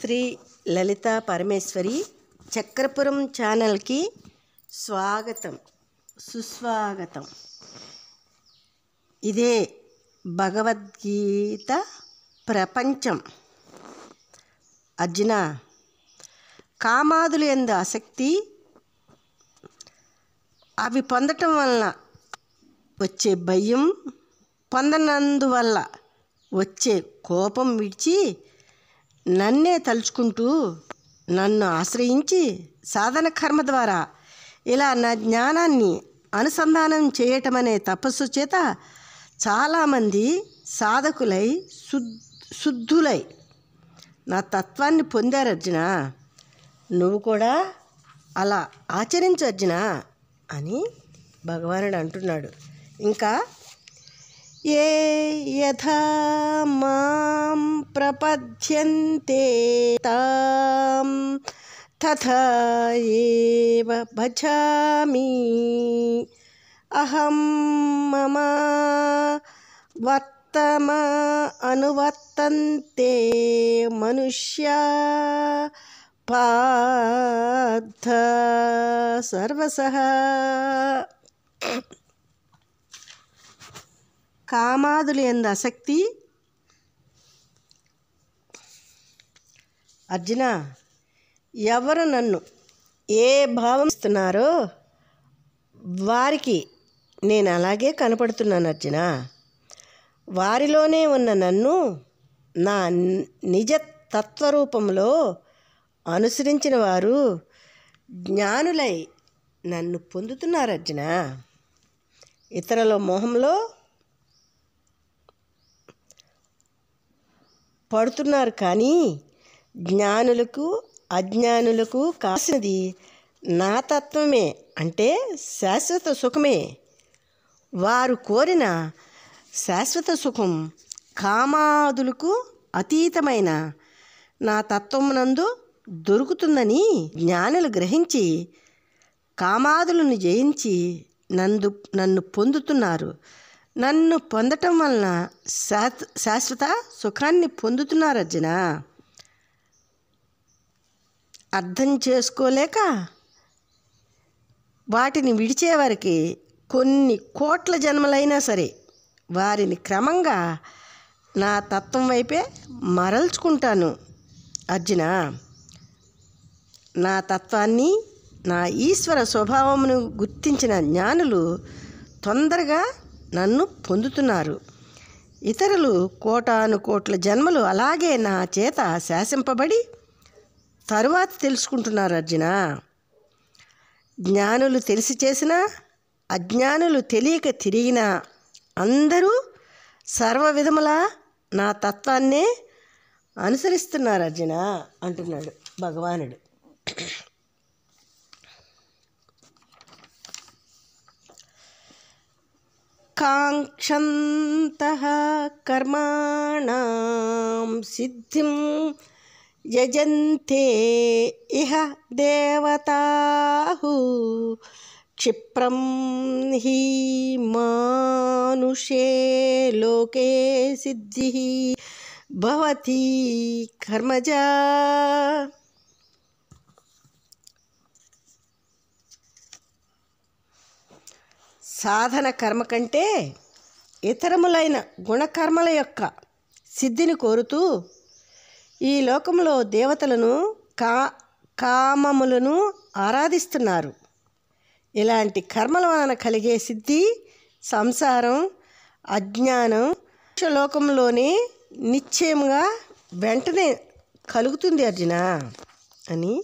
శ్రీ లలితా పరమేశ్వరి చక్రపురం ఛానల్కి స్వాగతం సుస్వాగతం. ఇదే భగవద్గీత ప్రపంచం. అర్జున, కామాదులు యందు ఆసక్తి, అవి పొందటం వలన వచ్చే భయం, పొందనందువల్ల వచ్చే కోపం విడిచి నన్నే తలుచుకుంటూ నన్ను ఆశ్రయించి సాధన కర్మ ద్వారా ఇలా నా జ్ఞానాన్ని అనుసంధానం చేయటం అనే తపస్సు చేత చాలామంది సాధకులై శుద్ధులై నా తత్వాన్ని పొందారు. అర్జున, నువ్వు కూడా అలా ఆచరించు అర్జున అని భగవానుడు అంటున్నాడు. ఇంకా ఏ యథా మాం ప్రపద్యంతే తాం తథా ఏవ భజామి అహం మమ వర్తమ అనువర్తంతే మనుష్యా పార్థ సర్వసః. కామాదులు యందు ఆసక్తి. అర్జున, ఎవరు నన్ను ఏ భావం ఇస్తున్నారో వారికి నేను అలాగే కనపడుతున్నాను. అర్జున, వారిలోనే ఉన్న నన్ను నా నిజ తత్వరూపంలో అనుసరించిన వారు జ్ఞానులై నన్ను పొందుతున్నారు. అర్జున, ఇతరుల మోహంలో పడుతున్నారు, కానీ జ్ఞానులకు అజ్ఞానులకు కాసినది నా తత్వమే, అంటే శాశ్వత సుఖమే. వారు కోరిన శాశ్వత సుఖం కామాదులకు అతీతమైన నా తత్వమునందు దొరుకుతుందని జ్ఞానులు గ్రహించి కామాదులను జయించి నన్ను పొందుతున్నారు. నన్ను పొందటం వలన శాశ్వత సుఖాన్ని పొందుతున్నారు. అర్జున, అర్థం చేసుకోలేక వాటిని విడిచేవారికి కొన్ని కోట్ల జన్మలైనా సరే వారిని క్రమంగా నా తత్వం వైపే మరల్చుకుంటాను. అర్జున, నా తత్వాన్ని, నా ఈశ్వర స్వభావమును గుర్తించిన జ్ఞానులు తొందరగా నన్ను పొందుతున్నారు. ఇతరులు కోటాను కోట్ల జన్మలు అలాగే నా చేత శాసింపబడి తరువాత తెలుసుకుంటున్నారు. అర్జున, జ్ఞానులు తెలిసి చేసినా అజ్ఞానులు తెలియక తిరిగినా అందరూ సర్వ విధములా నా తత్వాన్నే అనుసరిస్తున్నారు. అర్జున అంటున్నాడు భగవానుడు. కాంక్షంతః కర్మాణాం సిద్ధిం యజంతే ఇహ దేవతాః క్షిప్రం హి మానుషే లోకే సిద్ధిః భవతి కర్మజా. సాధన కర్మ కంటే ఇతరములైన గుణకర్మల యొక్క సిద్ధిని కోరుతూ ఈ లోకంలో దేవతలను కామములను ఆరాధిస్తున్నారు. ఇలాంటి కర్మల వలన కలిగే సిద్ధి సంసారం, అజ్ఞానం లోకంలోనే నిశ్చయముగా వెంటనే కలుగుతుంది. అర్జున అని